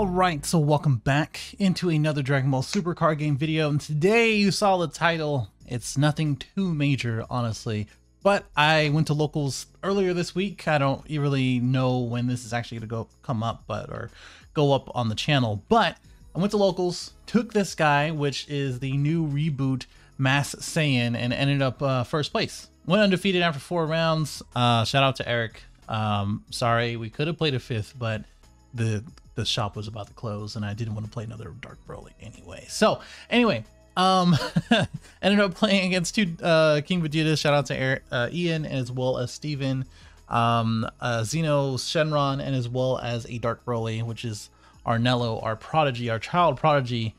Alright, so welcome back into another Dragon Ball Super card game video, and today you saw the title. It's nothing too major, honestly, but I went to locals earlier this week. I don't really know when this is actually going to come up, or go up on the channel, but I went to locals, took this guy, which is the new reboot Mass Saiyan, and ended up first place. Went undefeated after 4 rounds. Shout out to Eric. Sorry, we could have played a 5th, but the shop was about to close and I didn't want to play another Dark Broly anyway. So anyway, ended up playing against two King Vegeta. Shout out to Eric, Ian, as well as Steven, Xeno Shenron, and as well as a Dark Broly, which is Arnello, our prodigy, our child prodigy,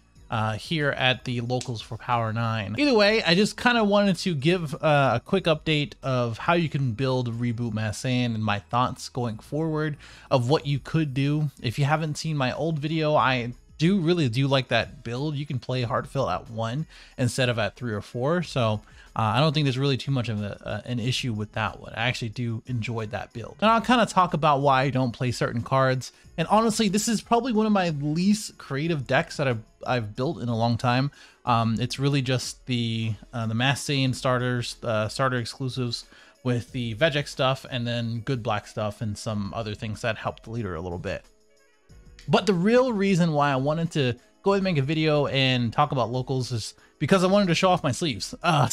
here at the locals for Power 9. Either way, I just kind of wanted to give a quick update of how you can build Reboot Mass Saiyan and my thoughts going forward of what you could do. If you haven't seen my old video, I really do like that build. You can play Heartfelt at 1 instead of at 3 or 4, so I don't think there's really too much of an issue with that one. I actually do enjoy that build. And I'll kind of talk about why I don't play certain cards. And honestly, this is probably one of my least creative decks that I've built in a long time. It's really just the Mass Saiyan starters, the starter exclusives with the Vegek stuff, and then good black stuff and some other things that help the leader a little bit. But the real reason why I wanted to go ahead and make a video and talk about locals is because I wanted to show off my sleeves. Your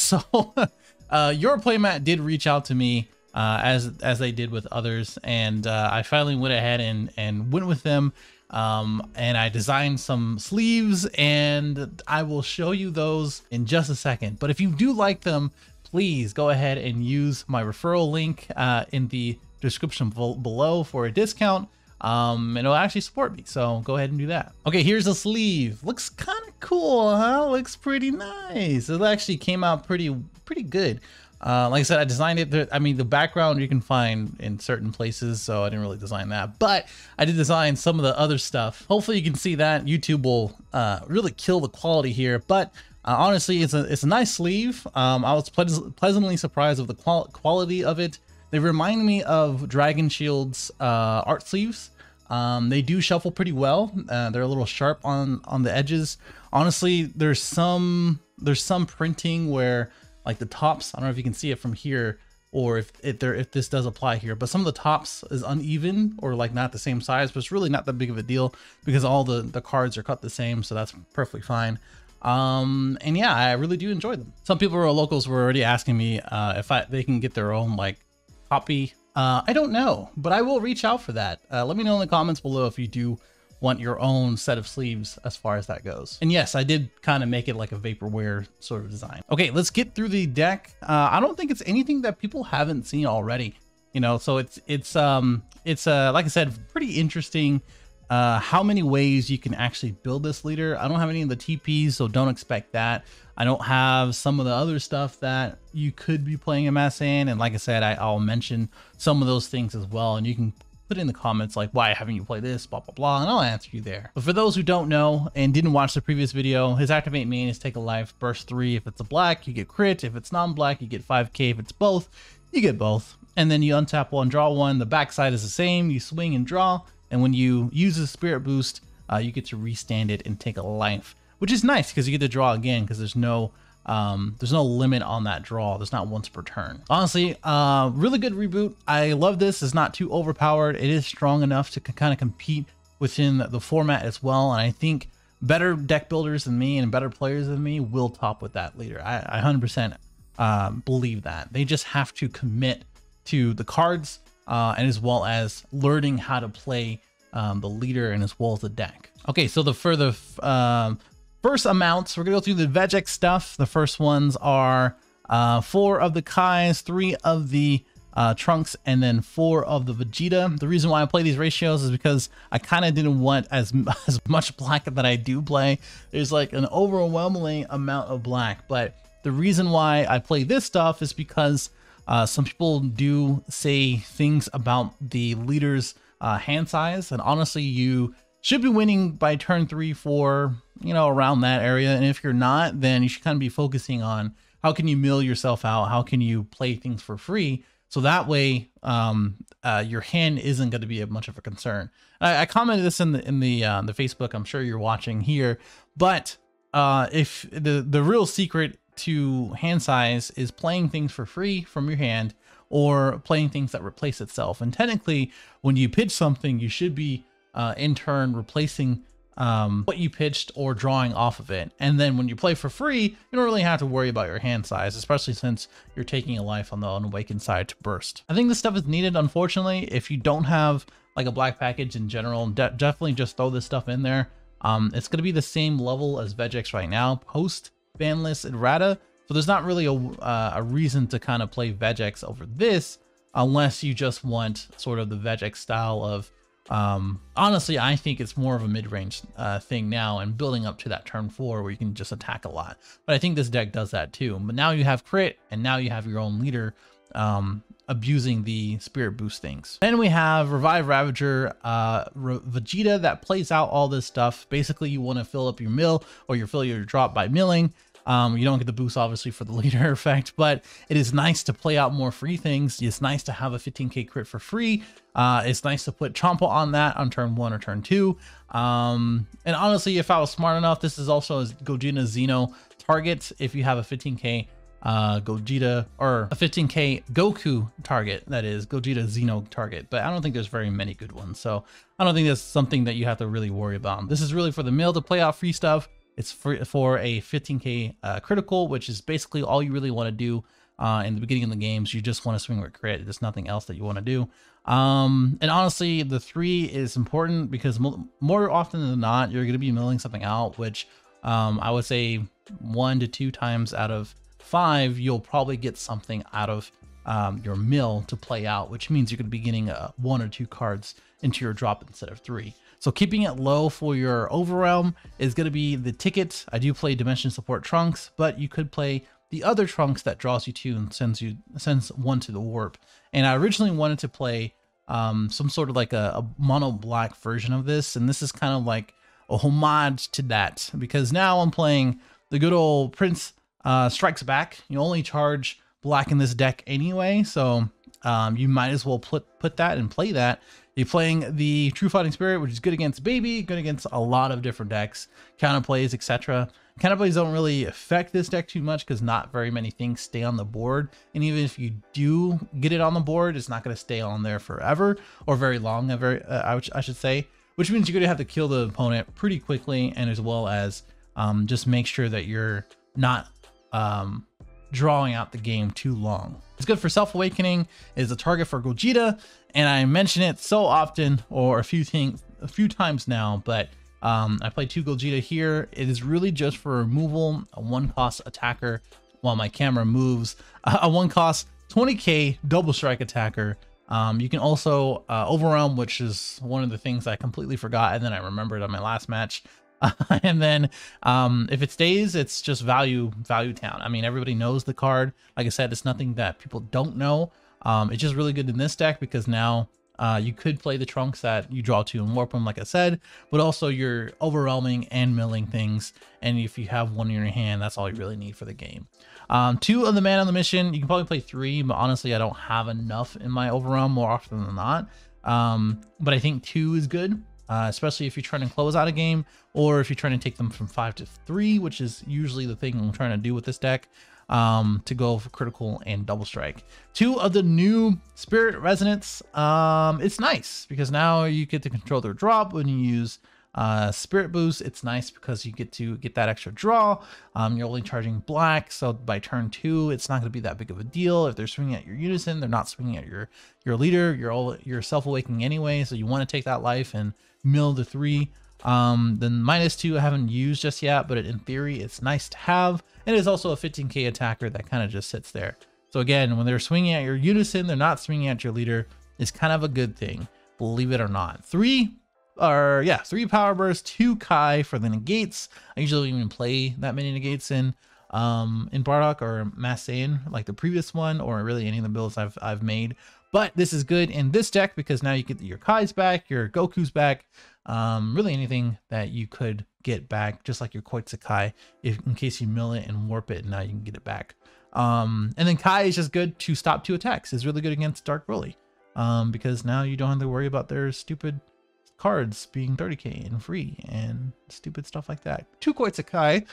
Playmat did reach out to me as they did with others, and I finally went ahead and went with them, and I designed some sleeves, and I will show you those in just a second. But if you do like them, please go ahead and use my referral link in the description below for a discount. And it'll actually support me, so go ahead and do that. Okay, here's the sleeve. Looks kind of cool, huh? Looks pretty nice. It actually came out pretty good. Like I said, I designed it. I mean, the background you can find in certain places, so I didn't really design that, but I did design some of the other stuff. Hopefully you can see that. YouTube will really kill the quality here, but honestly, it's a nice sleeve. I was pleasantly surprised with the quality of it. They remind me of Dragon Shield's art sleeves. They do shuffle pretty well. They're a little sharp on the edges. Honestly, there's some printing where like the tops, I don't know if you can see it from here or if this does apply here, but some of the tops is uneven or like not the same size, but it's really not that big of a deal because all the cards are cut the same, so that's perfectly fine. And yeah, I really do enjoy them. Some people who are locals were already asking me if they can get their own like copy. I don't know, but I will reach out for that. Let me know in the comments below if you do want your own set of sleeves as far as that goes. And yes, I did kind of make it like a vaporware sort of design. Okay, let's get through the deck. I don't think it's anything that people haven't seen already, you know, so it's like I said, pretty interesting how many ways you can actually build this leader. I don't have any of the TPs, so don't expect that. I don't have some of the other stuff that you could be playing in Mass Saiyan, and like I said, I'll mention some of those things as well, and you can put in the comments like, why haven't you played this, blah blah blah, and I'll answer you there. But for those who don't know and didn't watch the previous video, his activate main is take a life, burst 3. If it's a black, you get crit. If it's non-black, you get 5k. If it's both, you get both. And then you untap 1, draw 1. The backside is the same. You swing and draw, and when you use the spirit boost, you get to restand it and take a life, which is nice because you get to draw again because there's no limit on that draw. There's not once per turn. Honestly, really good reboot. I love this. It's not too overpowered. It is strong enough to kind of compete within the format as well. And I think better deck builders than me and better players than me will top with that leader. I 100% believe that. They just have to commit to the cards and as well as learning how to play the leader and as well as the deck. Okay, so for the first amounts, we're gonna go through the Vegek stuff. The first ones are 4 of the Kais, 3 of the Trunks, and then 4 of the Vegeta. The reason why I play these ratios is because I kind of didn't want as much black that I do play. There's like an overwhelming amount of black, but the reason why I play this stuff is because some people do say things about the leader's hand size, and honestly, you should be winning by turn 3, 4, you know, around that area. And if you're not, then you should kind of be focusing on how can you mill yourself out, how can you play things for free So that way, your hand isn't going to be much of a concern. I commented this in the Facebook. I'm sure you're watching here, but if the real secret to hand size is playing things for free from your hand or playing things that replace itself. And technically, when you pitch something, you should be in turn replacing what you pitched or drawing off of it. And then when you play for free, you don't really have to worry about your hand size, especially since you're taking a life on the unawakened side to burst. I think this stuff is needed, unfortunately. If you don't have like a black package in general, definitely just throw this stuff in there. It's going to be the same level as Vegex right now, post banlist errata. So there's not really a reason to kind of play Vegex over this unless you just want sort of the Vegex style of, honestly, I think it's more of a mid-range thing now and building up to that turn 4 where you can just attack a lot. But I think this deck does that too. But now you have crit and now you have your own leader abusing the spirit boost things. Then we have Revive Ravager, Vegeta that plays out all this stuff. Basically, you want to fill up your mill or you fill your drop by milling. You don't get the boost obviously for the leader effect, but it is nice to play out more free things. It's nice to have a 15k crit for free. It's nice to put Chompa on that on turn 1 or turn 2. And honestly, if I was smart enough, this is also a Gogeta Xeno target. If you have a 15k Gogeta or a 15k Goku target, that is Gogeta Xeno target, but I don't think there's very many good ones. So I don't think that's something that you have to really worry about. This is really for the mill to play out free stuff. It's for a 15k critical, which is basically all you really want to do in the beginning of the games. You just want to swing with crit. There's nothing else that you want to do. And honestly, the 3 is important because more often than not, you're going to be milling something out, which I would say 1 to 2 times out of 5, you'll probably get something out of your mill to play out, which means you're going to be getting 1 or 2 cards into your drop instead of 3. So keeping it low for your Overwhelm is going to be the ticket. I do play Dimension Support Trunks, but you could play the other Trunks that draws you 2 and sends 1 to the warp. And I originally wanted to play some sort of like a mono black version of this, and this is kind of like a homage to that, because now I'm playing the good old Prince Strikes Back. You only charge black in this deck anyway, so you might as well put that and play that. You're playing the True Fighting Spirit, which is good against Baby, good against a lot of different decks, counterplays, etc. Counterplays don't really affect this deck too much because not very many things stay on the board. And even if you do get it on the board, it's not going to stay on there forever or very long, I should say, which means you're going to have to kill the opponent pretty quickly, and as well as just make sure that you're not drawing out the game too long. It's good for Self-Awakening, is a target for Gogeta, and I mention it so often, or a few times now, but I play 2 Gogeta here. It is really just for removal, a 1-cost attacker while my camera moves, a 1-cost 20k double strike attacker. You can also Overwhelm, which is one of the things I completely forgot, and then I remembered on my last match. And then if it stays, it's just value town. I mean, everybody knows the card. Like I said, it's nothing that people don't know. It's just really good in this deck because now you could play the Trunks that you draw 2 and warp them, like I said, but also you're overwhelming and milling things. And if you have 1 in your hand, that's all you really need for the game. 2 of the Man on the Mission, you can probably play 3, but honestly, I don't have enough in my Overwhelm more often than not. But I think 2 is good. Especially if you're trying to close out a game, or if you're trying to take them from 5 to 3, which is usually the thing I'm trying to do with this deck, to go for critical and double strike. 2 of the new Spirit Resonance, it's nice because now you get to control their drop when you use Spirit Boost. It's nice because you get to get that extra draw. You're only charging black, so by turn 2 it's not going to be that big of a deal. If they're swinging at your Unison, they're not swinging at your leader. You're Self-Awakening anyway, so you want to take that life and mill the 3. Then -2 I haven't used just yet, but in theory it's nice to have. And it's also a 15k attacker that kind of just sits there. So again, when they're swinging at your Unison, they're not swinging at your leader. It's kind of a good thing, believe it or not. 3 Power Burst, 2 Kai for the negates. I usually don't even play that many negates in Bardock or Mass Saiyan like the previous one, or really any of the builds I've made. But this is good in this deck because now you get your Kai's back, your Goku's back, really anything that you could get back, just like your Koitsukai, in case you mill it and warp it, and now you can get it back. And then Kai is just good to stop 2 attacks. It's really good against Dark Broly, because now you don't have to worry about their stupid cards being 30k and free and stupid stuff like that. 2 Koitsukai.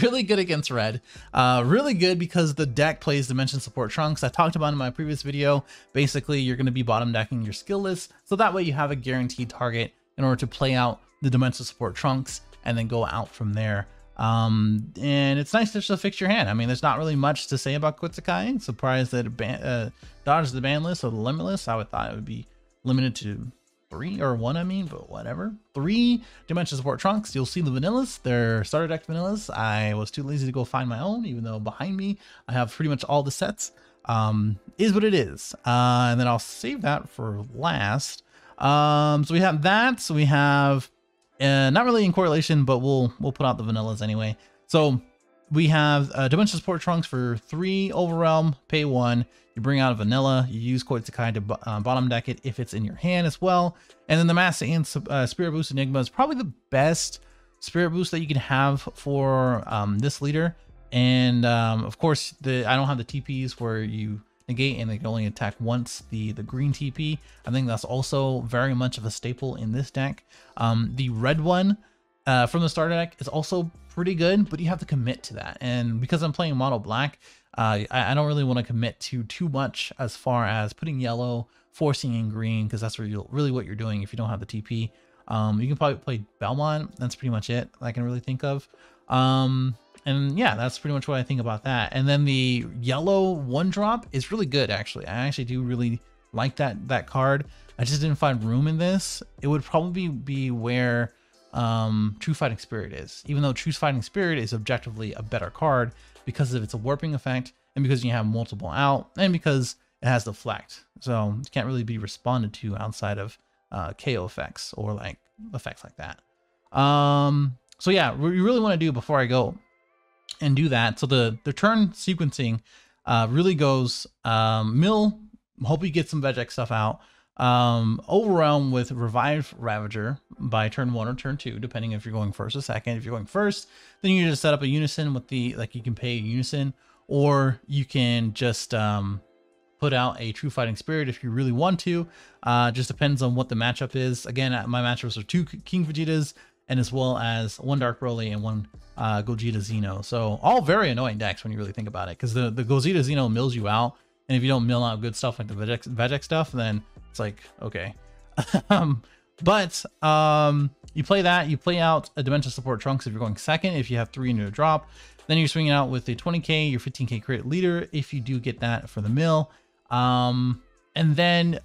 Really good against red. Really good because the deck plays Dimension Support Trunks. I talked about in my previous video. Basically, you're going to be bottom decking your skill list, so that way you have a guaranteed target in order to play out the Dimension Support Trunks and then go out from there. And it's nice to just fix your hand. I mean, there's not really much to say about Koitsukai. Surprised that it dodged the ban list or the limit list. I would thought it would be limited to 3 or 1, I mean, but whatever. 3 Dimension Support Trunks. You'll see the vanillas. They're starter deck vanillas. I was too lazy to go find my own, even though behind me I have pretty much all the sets. Is what it is. And then I'll save that for last. So we have that. So we have not really in correlation, but we'll put out the vanillas anyway. So we have Dimension Support Trunks for 3 Overwhelm, pay 1. You bring out a vanilla, you use Koitsukai to bottom deck it if it's in your hand as well. And then the Mass and Spirit Boost Enigma is probably the best Spirit Boost that you can have for this leader. And of course, I don't have the TPs where you negate and they can only attack once, the green TP. I think that's also very much of a staple in this deck. The red one from the starter deck is also pretty good, but you have to commit to that. And because I'm playing mono black, I don't really want to commit to too much as far as putting yellow, forcing in green, because that's really what you're doing if you don't have the TP. You can probably play Belmont. That's pretty much it I can really think of. And yeah, that's pretty much what I think about that. And then the yellow 1-drop is really good, actually. I actually do really like that card. I just didn't find room in this. It would probably be where True Fighting Spirit is, even though True Fighting Spirit is objectively a better card because of its a warping effect and because you have multiple out and because it has deflect, so it can't really be responded to outside of KO effects or like effects like that. So yeah, what you really want to do before I go and do that, so the turn sequencing really goes mill, hope you get some Vegek stuff out, Overwhelm with Revive Ravager by turn 1 or turn 2, depending if you're going first or second. If you're going first, then you just set up a Unison with the, like, you can pay a Unison, or you can just put out a True Fighting Spirit if you really want to. Just depends on what the matchup is. Again, my matchups are 2 King Vegetas and as well as 1 Dark Broly and 1 Gogeta Xeno. So all very annoying decks when you really think about it, because the Gogeta Xeno mills you out, and if you don't mill out good stuff like the Vegek stuff, then it's like, okay. But you play that, you play out a Dimension Support Trunks if you're going second, if you have 3 into a drop. Then you're swinging out with a 20k, your 15k crit leader, if you do get that for the mill. And then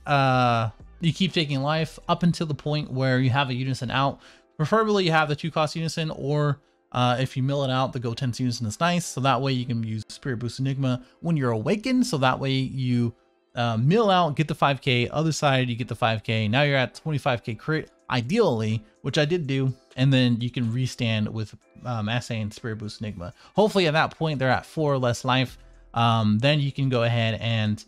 you keep taking life up until the point where you have a Unison out. Preferably you have the 2-cost Unison, or if you mill it out, the Go Tense Unison is nice. So that way you can use Spirit Boost Enigma when you're awakened. So that way you mill out, get the 5k, other side you get the 5k. Now you're at 25k crit, ideally, which I did do. And then you can restand with Mass and Spirit Boost Enigma. Hopefully at that point they're at 4 or less life. Then you can go ahead and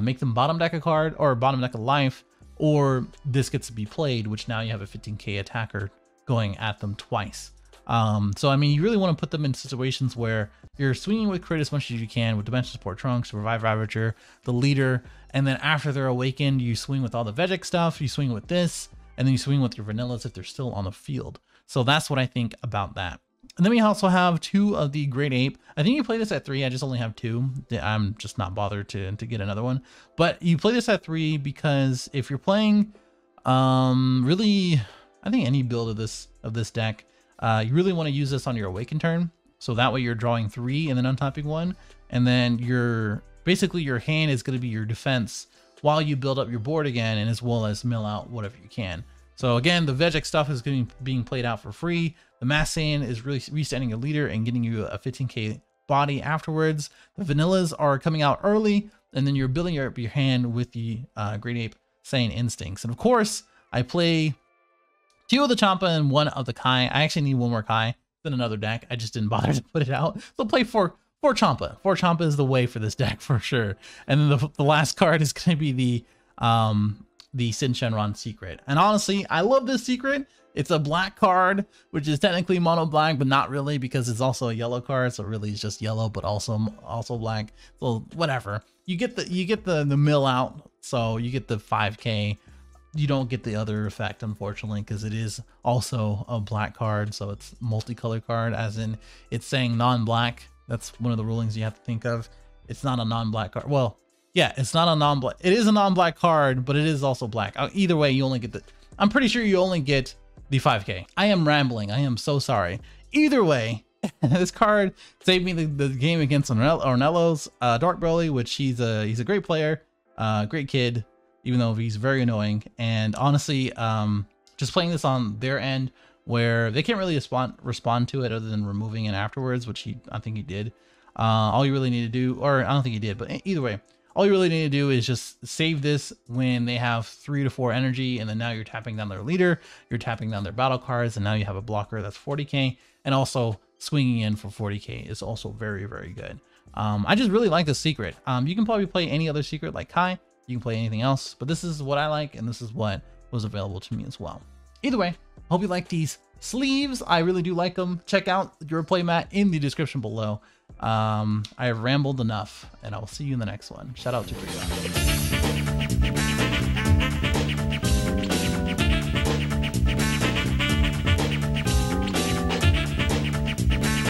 make them bottom deck a card or bottom deck a life, or this gets to be played, which now you have a 15k attacker going at them twice. So I mean, you really want to put them in situations where you're swinging with crit as much as you can with Dimension Support Trunks, Revive Ravager, the leader, and then after they're awakened, you swing with all the Vegek stuff, you swing with this, and then you swing with your vanillas if they're still on the field. So that's what I think about that. And then we also have 2 of the Great Ape. I think you play this at 3. I just only have 2. I'm just not bothered to get another one. But you play this at 3 because if you're playing really, I think any build of this deck, you really want to use this on your Awaken turn. So that way you're drawing 3 and then untapping 1. And then basically your hand is going to be your defense while you build up your board again, and as well as mill out whatever you can. So again, the Vegek stuff is being played out for free. The Mass Saiyan is really restanding a leader and getting you a 15k body afterwards. The vanillas are coming out early, and then you're building up your hand with the Great Ape Saiyan Instincts. And of course, I play 2 of the Champa and 1 of the Kai. I actually need 1 more Kai than another deck. I just didn't bother to put it out. So play 4 Champa. 4 Champa is the way for this deck for sure. And then the last card is going to be the the Sin Shenron secret. And honestly, I love this secret. It's a black card, which is technically mono black, but not really, because it's also a yellow card. So really it's just yellow, but also black. So whatever. You get the mill out. So you get the 5K. You don't get the other effect, unfortunately, because it is also a black card. So it's multicolor card, as in it's saying non-black. That's one of the rulings you have to think of. It's not a non-black card. Well, yeah, it's not a non-black. It is a non-black card, but it is also black. Either way, you only get the, I'm pretty sure you only get the 5K. I am rambling. I am so sorry. Either way, this card saved me the game against Ornello's Dark Broly, which he's a great player, great kid, even though he's very annoying. And honestly, just playing this on their end, where they can't really respond to it other than removing it afterwards, which I think he did. All you really need to do, or I don't think he did, but either way, all you really need to do is just save this when they have 3 to 4 energy, and then now you're tapping down their leader, you're tapping down their battle cards, and now you have a blocker that's 40k, and also swinging in for 40k is also very, very good. I just really like this secret. You can probably play any other secret like Kai, you can play anything else, but this is what I like, and this is what was available to me as well. Either way, hope you like these sleeves. I really do like them. Check out your playmat in the description below. I have rambled enough, and I will see you in the next one. Shout out to Frida.